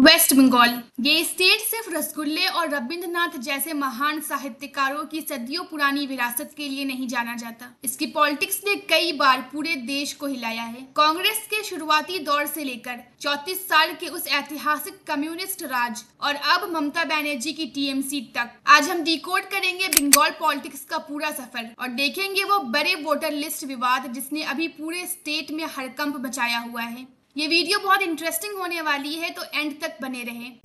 Waste Bengal. ये state सिर्फ रसगुल्ले और रविंद्रनाथ जैसे महान साहित्यकारों की सदियों पुरानी विरासत के लिए नहीं जाना जाता। इसकी पॉलिटिक्स ने कई बार पूरे देश को हिलाया है। कांग्रेस के शुरुआती दौर से लेकर 34 साल के उस ऐतिहासिक कम्युनिस्ट राज और अब ममता बनर्जी की टीएमसी तक आज हम डिकोड करेंगे बंगाल पॉलिटिक्स का पूरा सफर और देखेंगे वो बड़े वोटर लिस्ट विवाद जिसने अभी पूरे स्टेट में हड़कंप मचाया हुआ है। ये वीडियो बहुत इंटरेस्टिंग होने वाली है, तो एंड तक बने रहें।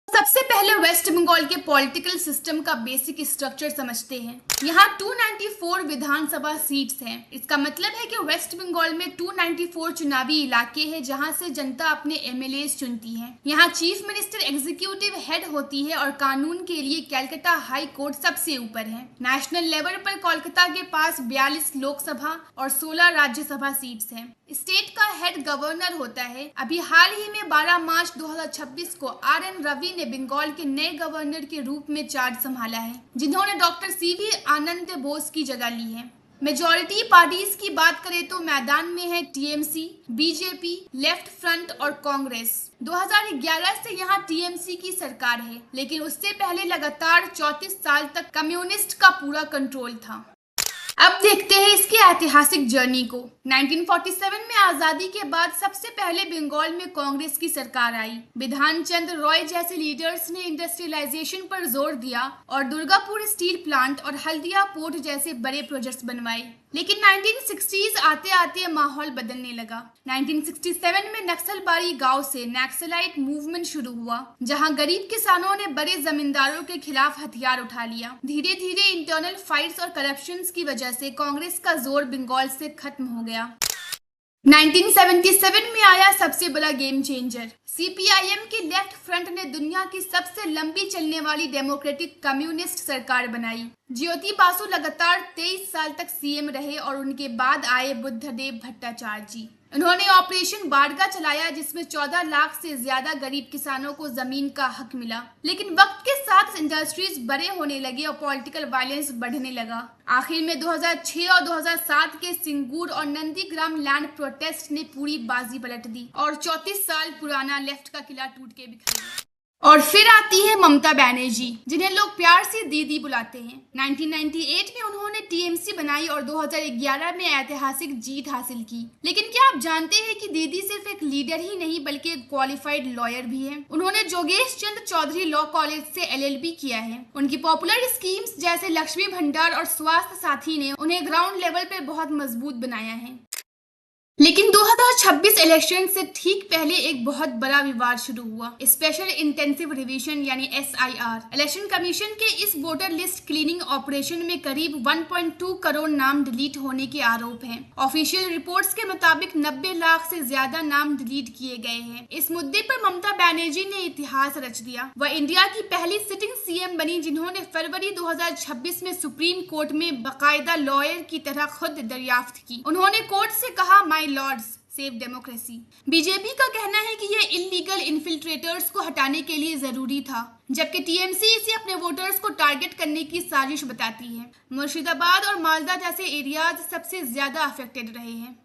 सबसे पहले वेस्ट बंगाल के पॉलिटिकल सिस्टम का बेसिक स्ट्रक्चर समझते हैं। यहाँ 294 विधानसभा सीट्स हैं। इसका मतलब है कि वेस्ट बंगाल में 294 चुनावी इलाके हैं जहाँ से जनता अपने एमएलए चुनती है। यहाँ चीफ मिनिस्टर एग्जीक्यूटिव हेड होती है और कानून के लिए कलकत्ता हाई कोर्ट सबसे ऊपर है। नेशनल लेवल पर कोलकाता के पास 42 लोकसभा और 16 राज्यसभा सीट्स हैं। स्टेट का हेड गवर्नर होता है। अभी हाल ही में 12 मार्च 2026 को आर.एन. रवि ने बंगाल के नए गवर्नर के रूप में चार्ज संभाला है, जिन्होंने डॉक्टर सीवी आनंद बोस की जगह ली है। मेजॉरिटी पार्टीज की बात करें तो मैदान में है टीएमसी, बीजेपी, लेफ्ट फ्रंट और कांग्रेस। 2011 से यहाँ टीएमसी की सरकार है, लेकिन उससे पहले लगातार 34 साल तक कम्युनिस्ट का पूरा कंट्रोल था। अब देखते हैं इसकी ऐतिहासिक जर्नी को। 1947 में आजादी के बाद सबसे पहले बंगाल में कांग्रेस की सरकार आई। बिधान चंद्र रॉय जैसे लीडर्स ने इंडस्ट्रियलाइजेशन पर जोर दिया और दुर्गापुर स्टील प्लांट और हल्दिया पोर्ट जैसे बड़े प्रोजेक्ट्स बनवाए। लेकिन 1960s आते आते माहौल बदलने लगा। 1967 में नक्सलबारी गांव से नक्सलाइट मूवमेंट शुरू हुआ, जहां गरीब किसानों ने बड़े जमींदारों के खिलाफ हथियार उठा लिया। धीरे धीरे इंटरनल फाइट्स और करप्शन की वजह से कांग्रेस का जोर बंगाल से खत्म हो गया। 1977 में आया सबसे बड़ा गेम चेंजर। सीपीआईएम की लेफ्ट फ्रंट ने दुनिया की सबसे लंबी चलने वाली डेमोक्रेटिक कम्युनिस्ट सरकार बनाई। ज्योति बासु लगातार 23 साल तक सीएम रहे और उनके बाद आए बुद्धदेव भट्टाचार्य जी। उन्होंने ऑपरेशन बाड़गा चलाया, जिसमें 14 लाख से ज्यादा गरीब किसानों को जमीन का हक मिला। लेकिन वक्त के साथ इंडस्ट्रीज बड़े होने लगे और पॉलिटिकल वायलेंस बढ़ने लगा। आखिर में 2006 और 2007 के सिंगूर और नंदीग्राम लैंड प्रोटेस्ट ने पूरी बाजी पलट दी और 34 साल पुराना लेफ्ट का किला टूट के बिखर गया। और फिर आती है ममता बनर्जी, जिन्हें लोग प्यार से दीदी बुलाते हैं। 1998 में उन्होंने टीएमसी बनाई और 2011 में ऐतिहासिक जीत हासिल की। लेकिन क्या आप जानते हैं कि दीदी सिर्फ एक लीडर ही नहीं बल्कि एक क्वालिफाइड लॉयर भी है। उन्होंने जोगेश चंद्र चौधरी लॉ कॉलेज से एलएलबी किया है। उनकी पॉपुलर स्कीम्स जैसे लक्ष्मी भंडार और स्वास्थ्य साथी ने उन्हें ग्राउंड लेवल पर बहुत मजबूत बनाया है। लेकिन 2026 इलेक्शन से ठीक पहले एक बहुत बड़ा विवाद शुरू हुआ। स्पेशल इंटेंसिव रिवीजन यानी SIR। इलेक्शन कमीशन के इस वोटर लिस्ट क्लीनिंग ऑपरेशन में करीब 1.2 करोड़ नाम डिलीट होने के आरोप हैं। ऑफिशियल रिपोर्ट्स के मुताबिक 90 लाख से ज्यादा नाम डिलीट किए गए हैं। इस मुद्दे पर ममता बनर्जी ने इतिहास रच दिया। वह इंडिया की पहली सिटिंग सीएम बनी जिन्होंने फरवरी 2026 में सुप्रीम कोर्ट में बाकायदा लॉयर की तरह खुद दरियाफ्त की। उन्होंने कोर्ट से कहा, my Lord's, save democracy. BJP का कहना है कि यह इलीगल इन्फिल्ट्रेटर्स को हटाने के लिए जरूरी था, जबकि टीएमसी इसे अपने वोटर्स को टारगेट करने की साजिश बताती है। मुर्शिदाबाद और मालदा जैसे एरियाज सबसे ज्यादा अफेक्टेड रहे हैं।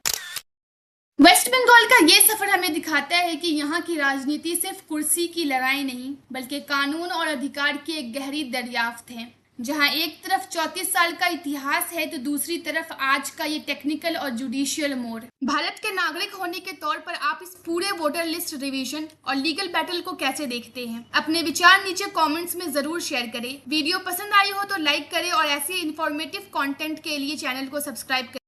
वेस्ट बंगाल का ये सफर हमें दिखाता है कि यहाँ की राजनीति सिर्फ कुर्सी की लड़ाई नहीं बल्कि कानून और अधिकार की एक गहरी दरियाफ्त है, जहां एक तरफ 34 साल का इतिहास है तो दूसरी तरफ आज का ये टेक्निकल और जुडिशियल मोड़। भारत के नागरिक होने के तौर पर आप इस पूरे वोटर लिस्ट रिवीजन और लीगल बैटल को कैसे देखते हैं? अपने विचार नीचे कमेंट्स में जरूर शेयर करें। वीडियो पसंद आई हो तो लाइक करें और ऐसे इंफॉर्मेटिव कंटेंट के लिए चैनल को सब्सक्राइब करें।